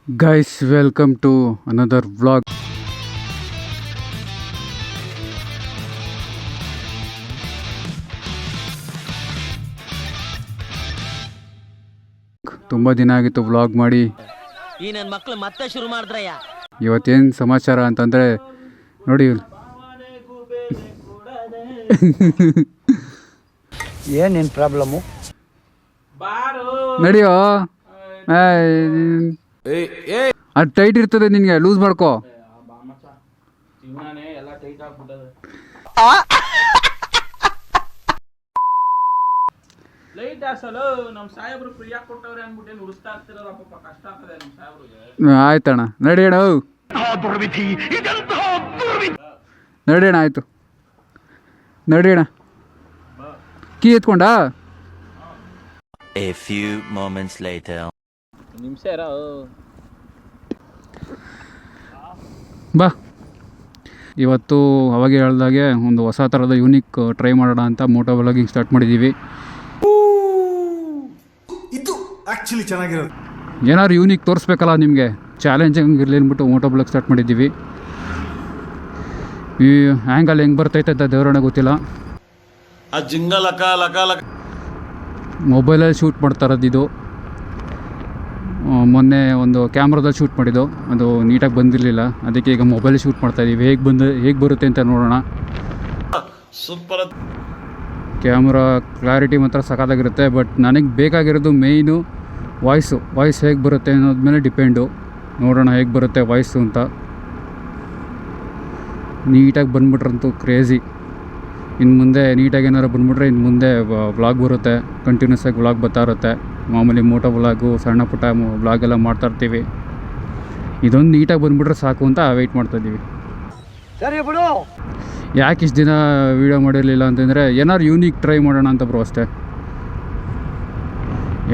Guys, welcome to another vlog. ತುಂಬ ದಿನ ಆಗಿತ್ತು ವ್ಲಾಗ್ ಮಾಡಿ. ಈ ನನ್ನ ಮಕ್ಕಳು ಮತ್ತೆ ಶುರು ಮಾಡಿದ್ರಯ್ಯ. ಇವತ್ತೇನು ಸಮಾಚಾರ ಅಂತಂದರೆ ನೋಡಿ, ಏನೇನು ಪ್ರಾಬ್ಲಮ್ಮು ನಡಿಯೋ. ಅದು ಟೈಟ್ ಇರ್ತದೆ, ನಿನಗೆ ಲೂಸ್ ಮಾಡ್ಕೋ. ಆಯ್ತಣ್ಣ, ನಡಿಯೋಣ. ನಡಿಯೋಣ, ಆಯ್ತು ನಡಿಯೋಣ. Key ಎತ್ಕೊಂಡ. A few moments later. ಬಾ, ಇವತ್ತು ಅವಾಗೆ ಹೇಳ್ದಾಗೆ ಒಂದು ಹೊಸ ಥರದ ಯೂನಿಕ್ ಟ್ರೈ ಮಾಡೋಣ ಅಂತ ಮೋಟೋ ವ್ಲಾಗಿಂಗ್ ಸ್ಟಾರ್ಟ್ ಮಾಡಿದ್ದೀವಿ. ಇದು ಆ್ಯಕ್ಚುಲಿ ಚೆನ್ನಾಗಿರೋದು. ಏನಾದ್ರು ಯೂನಿಕ್ ತೋರಿಸ್ಬೇಕಲ್ಲ ನಿಮಗೆ, ಚಾಲೆಂಜಿಂಗ್ ಇರಲಿ ಅಂದ್ಬಿಟ್ಟು ಮೋಟೋ ವ್ಲಾಗ್ ಸ್ಟಾರ್ಟ್ ಮಾಡಿದ್ದೀವಿ. ಈ ಆ್ಯಂಗಲ್ ಹೆಂಗೆ ಬರ್ತೈತೆ ಅಂತ ದೇವರನ್ನ ಗೊತ್ತಿಲ್ಲ. ಮೊಬೈಲಲ್ಲಿ ಶೂಟ್ ಮಾಡ್ತಾ ಇರೋದು ಇದು. ಮೊನ್ನೆ ಒಂದು ಕ್ಯಾಮ್ರಾದಲ್ಲಿ ಶೂಟ್ ಮಾಡಿದ್ದು, ಅದು ನೀಟಾಗಿ ಬಂದಿರಲಿಲ್ಲ. ಅದಕ್ಕೆ ಈಗ ಮೊಬೈಲ್ ಶೂಟ್ ಮಾಡ್ತಾಯಿದ್ದೀವಿ. ಹೇಗೆ ಬರುತ್ತೆ ಅಂತ ನೋಡೋಣ. ಸೂಪರ್. ಕ್ಯಾಮ್ರಾ ಕ್ಲಾರಿಟಿ ಮಾತ್ರ ಸಖತ್ತಾಗಿರುತ್ತೆ. ಬಟ್ ನನಗೆ ಬೇಕಾಗಿರೋದು ಮೇಯ್ನು ವಾಯ್ಸ್ ಹೇಗೆ ಬರುತ್ತೆ ಅನ್ನೋದ್ಮೇಲೆ ಡಿಪೆಂಡು. ನೋಡೋಣ ಹೇಗೆ ಬರುತ್ತೆ ವಾಯ್ಸು ಅಂತ. ನೀಟಾಗಿ ಬಂದ್ಬಿಟ್ರಂತೂ ಕ್ರೇಜಿ. ಇನ್ನು ಮುಂದೆ ನೀಟಾಗಿ ಏನಾರು ಬಂದ್ಬಿಟ್ರೆ ಇನ್ನು ಮುಂದೆ ವ್ಲಾಗ್ ಬರುತ್ತೆ, ಕಂಟಿನ್ಯೂಸ್ ಆಗಿ ವ್ಲಾಗ್ ಬರ್ತಾ ಇರುತ್ತೆ. ಮಾಮೂಲಿ ಮೋಟೋ ವ್ಲಾಗು, ಸಣ್ಣ ಪುಟ್ಟ ವ್ಲಾಗ್ ಎಲ್ಲ ಮಾಡ್ತಾಯಿರ್ತೀವಿ. ಇದೊಂದು ನೀಟಾಗಿ ಬಂದುಬಿಟ್ರೆ ಸಾಕು ಅಂತ ವೆಯ್ಟ್ ಮಾಡ್ತಾಯಿದ್ದೀವಿ. ಸರಿ ಬಿಡು. ಯಾಕೆ ಇಷ್ಟು ದಿನ ವೀಡಿಯೋ ಮಾಡಿರಲಿಲ್ಲ ಅಂತಂದರೆ ಏನಾದ್ರು ಯೂನಿಕ್ ಟ್ರೈ ಮಾಡೋಣ ಅಂತ ಬ್ರೋ, ಅಷ್ಟೇ.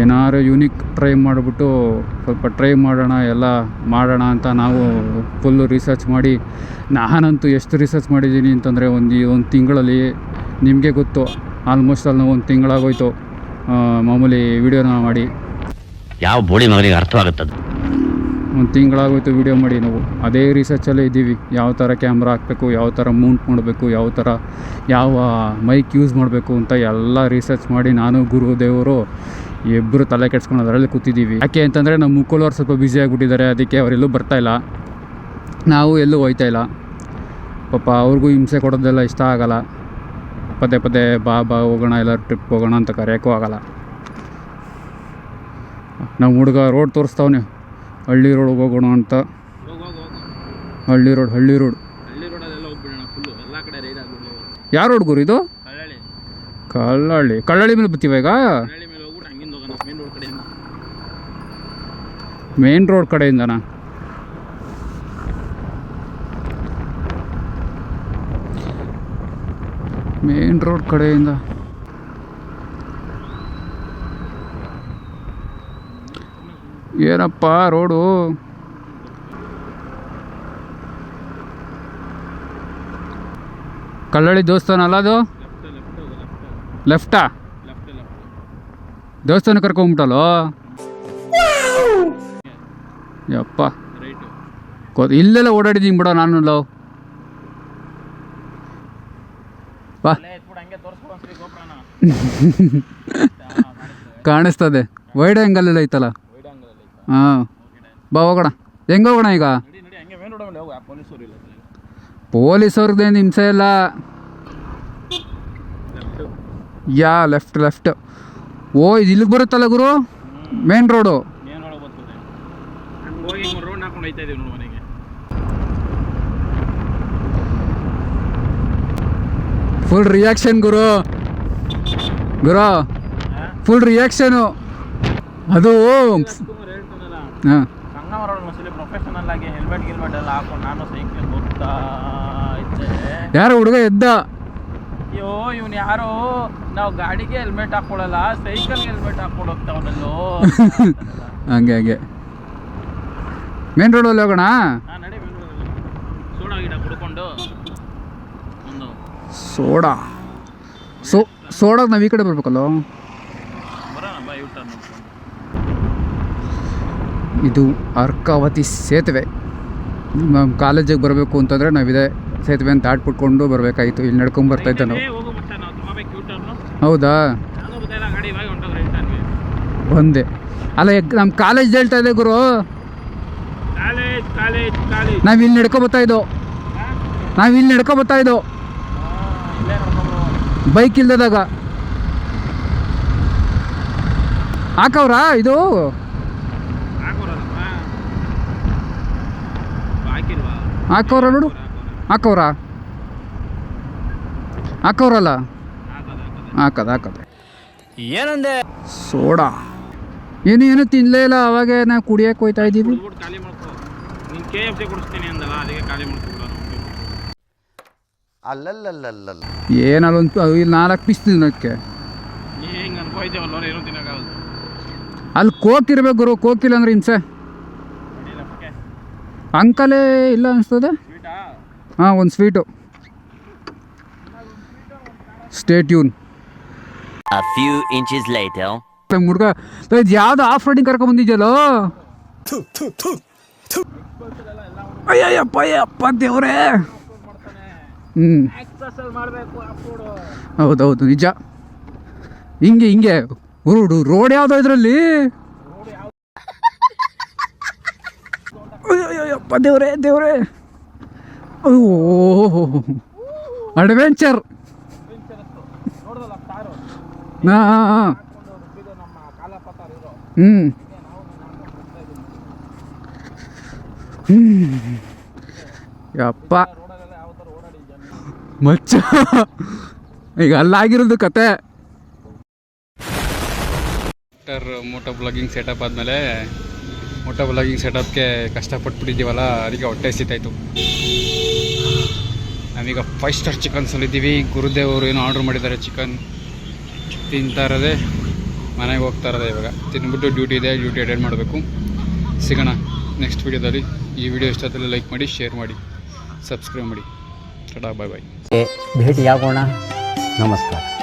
ಏನಾದ್ರು ಯೂನಿಕ್ ಟ್ರೈ ಮಾಡಿಬಿಟ್ಟು ಸ್ವಲ್ಪ ಟ್ರೈ ಮಾಡೋಣ, ಎಲ್ಲ ಮಾಡೋಣ ಅಂತ ನಾವು ಫುಲ್ಲು ರಿಸರ್ಚ್ ಮಾಡಿ. ನಾನಂತೂ ಎಷ್ಟು ರಿಸರ್ಚ್ ಮಾಡಿದ್ದೀನಿ ಅಂತಂದರೆ ಒಂದು ತಿಂಗಳಲ್ಲಿ, ನಿಮಗೆ ಗೊತ್ತು, ಆಲ್ಮೋಸ್ಟ್ ಅಲ್ಲಿ ನಾವು ಒಂದು ತಿಂಗಳಾಗೋಯ್ತು ಮಾಮೂಲಿ ವೀಡಿಯೋನ ಮಾಡಿ. ಯಾವ ಬೋಳಿ ಮಗನಿಗೆ ಅರ್ಥವಾಗುತ್ತದೆ? ಒಂದು ತಿಂಗಳಾಗೋಯ್ತು ವೀಡಿಯೋ ಮಾಡಿ. ನಾವು ಅದೇ ರಿಸರ್ಚಲ್ಲೇ ಇದ್ದೀವಿ. ಯಾವ ಥರ ಕ್ಯಾಮ್ರಾ ಹಾಕಬೇಕು, ಯಾವ ಥರ ಮೌಂಟ್ ಮಾಡಬೇಕು, ಯಾವ ಮೈಕ್ ಯೂಸ್ ಮಾಡಬೇಕು ಅಂತ ಎಲ್ಲ ರಿಸರ್ಚ್ ಮಾಡಿ ನಾನು ಗುರುದೇವರು ಇಬ್ಬರು ತಲೆ ಕೆಡ್ಸ್ಕೊಂಡು ಅದರಲ್ಲಿ ಕೂತಿದ್ದೀವಿ. ಯಾಕೆ ಅಂತಂದರೆ ನಮ್ಮ ಮುಕ್ಕಳವ್ರು ಸ್ವಲ್ಪ ಬ್ಯುಸಿ ಆಗಿಬಿಟ್ಟಿದ್ದಾರೆ. ಅದಕ್ಕೆ ಅವರೆಲ್ಲೂ ಬರ್ತಾಯಿಲ್ಲ, ನಾವು ಎಲ್ಲೂ ಹೋಗ್ತಾಯಿಲ್ಲ. ಪಾಪ ಅವ್ರಿಗೂ ಹಿಂಸೆ ಕೊಡೋದೆಲ್ಲ ಇಷ್ಟ ಆಗಲ್ಲ. ಪದೇ ಬಾ ಹೋಗೋಣ, ಎಲ್ಲ ಟ್ರಿಪ್ ಹೋಗೋಣ ಅಂತ ಕರೆಯೋಕ್ಕೂ ಆಗಲ್ಲ. ನಮ್ಮ ಹುಡುಗ ರೋಡ್ ತೋರಿಸ್ತಾವನೆ, ಹಳ್ಳಿ ರೋಡ್ಗೆ ಹೋಗೋಣ ಅಂತ. ಹಳ್ಳಿ ರೋಡ್ ಯಾವ ರೋಡ್ ಗುರು ಇದು? ಕಳ್ಳಳ್ಳಿ ಮೇಲೆ ಬರ್ತೀವ ಈಗ. ಮೇನ್ ರೋಡ್ ಕಡೆಯಿಂದನಾ? ಮೇನ್ ರೋಡ್ ಕಡೆಯಿಂದ ಏನಪ್ಪ ರೋಡು? ಕಳ್ಳಳ್ಳಿ ದೇವಸ್ಥಾನ ಅಲ್ಲ ಅದು? ಲೆಫ್ಟಾ? ದೇವಸ್ಥಾನ ಕರ್ಕೊಂಬಿಟ್ಟಲ್ಲೋ ಯಪ್ಪ. ಇಲ್ಲೆಲ್ಲ ಓಡಾಡಿದ್ದೀನಿ ಬಿಡೋ ನಾನು. ಬಾ, ಕಾಣಿಸ್ತದೆ. ವೈಡ್ ಆ್ಯಂಗಲ್ ಐತಲ್ಲ. ಹಾಂ, ಬಾ ಹೋಗೋಣ. ಹೆಂಗೆ ಹೋಗೋಣ ಈಗ? ಪೊಲೀಸವ್ರದ್ದೇನು ಹಿಂಸೆ ಇಲ್ಲ. ಲೆಫ್ಟ್. ಓ, ಇದು ಇಲ್ಲಿಗೆ ಬರುತ್ತಲ್ಲ ಗುರು, ಮೇನ್ ರೋಡು. ಫುಲ್ ರಿಯಾಕ್ಷನ್ ಗುರು, ಫುಲ್ ರಿಯಾಕ್ಷನು ಅದು. ಹಾಂ, ಯಾರೋ ಹುಡುಗ ಎದ್ದ. ಅಯ್ಯೋ, ಇವನು ಯಾರೋ ನಾವು ಗಾಡಿಗೆ ಹೆಲ್ಮೆಟ್ ಹಾಕೊಳ್ಳಲ್ಲ, ಸೈಕಲ್ಗೆ ಹೆಲ್ಮೆಟ್ ಹಾಕೊಂಡು ಹೋಗ್ತಾವನಲ್ಲೋ. ಹಂಗೆ ಮೇನ್ ರೋಡಲ್ಲಿ ಹೋಗೋಣ. ನಡಿ, ಸೋಡಾ ಗಿಡ ಕುಡ್ಕೊಂಡು ಸೋಡಾಗ ನಾವು ಈ ಕಡೆ ಬರ್ಬೇಕಲ್ಲ. ಬರೋಣ ಬಾ, ಯೂಟರ್ನ್ ಇದು ಅರ್ಕಾವತಿ ಸೇತುವೆ. ನಮ್ಮ ಕಾಲೇಜಿಗೆ ಬರಬೇಕು ಅಂತಂದರೆ ನಾವಿದೆ ಸೇತುವೆನ ದಾಟ್ಬಿಟ್ಕೊಂಡು ಬರಬೇಕಾಯಿತು. ಇಲ್ಲಿ ನಡ್ಕೊಂಡು ಬರ್ತಾಯಿದ್ದೆ ನಾವು. ಹೌದಾ ಒಂದೇ ಅಲ್ಲ, ನಮ್ಮ ಕಾಲೇಜ್ ಹೇಳ್ತಾ ಇದೆ ಗುರು. ನಾವಿಲ್ಲಿ ನಡ್ಕೊಬರ್ತಾಯಿದ್ದೋ ಬೈಕ್ ಇಲ್ದಾಗ ಹಾಕವ್ರಾ ಇದು ಹಾಕವ್ರ ನೋಡು, ಹಾಕವ್ರಲ್ಲ ಹಾಕದ ಏನಂದೆ? ಸೋಡಾ ಏನು ತಿನ್ನಲೇ ಇಲ್ಲ. ಅವಾಗೆ ನಾವು ಕುಡಿಯೋಕೆ ಹೋಯ್ತಾ ಇದ್ದೀವಿ. ಏನಲ್ಲೊಂದು 4 ಪೀಸ್ ತಿನ್ನೋಕ್ಕೆ. ಅಲ್ಲಿ ಕೋಕ್ ಇರ್ಬೇಕು ಗುರು, ಕೋಕಿಲ್ಲ ಅಂದ್ರೆ ಹಿಂಸೆ. ಅಂಕಲೇ ಇಲ್ಲ ಅನಿಸ್ತದೆ. ಹಾಂ, ಒಂದು sweet. Stay tune. A few inches later. ಹುಡುಗ ಇದು ಯಾವ್ದು ಆಫ್ ರೋಡಿಂಗ್ ಕರ್ಕೊಂಬಂದಿದ್ಯಲ್ಲೋ. ಅಯ್ಯಪ್ಪ ದೇವ್ರೇ. ಹೌದೌದು ನಿಜ. ಹಿಂಗೆ ರೋಡ್ ಯಾವ್ದೋ ಇದರಲ್ಲಿ. ಅಯ್ಯಪ್ಪ ದೇವ್ರೇ. ಓಹೋ ಅಡ್ವೆಂಚರ್. ಹಾಂ ಯಪ್ಪ ಮಚ್ಚ, ಈಗ ಅಲ್ಲಾಗಿರೋದು ಕತೆ. ಮೋಟೋ ಬ್ಲಾಗಿಂಗ್ ಸೆಟಪ್ ಆದಮೇಲೆ ಮೋಟೋ ಬ್ಲಾಗಿಂಗ್ ಸೆಟಪ್ಗೆ ಕಷ್ಟಪಟ್ಬಿಟ್ಟಿದ್ದೀವಲ್ಲ, ಅದಕ್ಕೆ ಹೊಟ್ಟೆ ಸಿತಾಯಿತು. ನಾವೀಗ 5 ಸ್ಟಾರ್ ಚಿಕನ್ಸಲ್ಲಿದ್ದೀವಿ. ಗುರುದೇವ್ ಅವರು ಏನೋ ಆರ್ಡ್ರ್ ಮಾಡಿದ್ದಾರೆ ಚಿಕನ್. ತಿಂತಾ ಇರೋದೆ, ಮನೆಗೆ ಹೋಗ್ತಾ ಇರೋದೆ. ಇವಾಗ ತಿಂದ್ಬಿಟ್ಟು ಡ್ಯೂಟಿ ಅಟೆಂಡ್ ಮಾಡಬೇಕು. ಸಿಗೋಣ ನೆಕ್ಸ್ಟ್ ವೀಡಿಯೋದಲ್ಲಿ. ಈ ವಿಡಿಯೋ ಇಷ್ಟ ಆದರೆ ಲೈಕ್ ಮಾಡಿ, ಶೇರ್ ಮಾಡಿ, ಸಬ್ಸ್ಕ್ರೈಬ್ ಮಾಡಿ. ಟಾಟಾ, ಬಾಯ್ ಬಾಯ್. ಭೇಟಿಯಾಗೋಣ. ನಮಸ್ಕಾರ.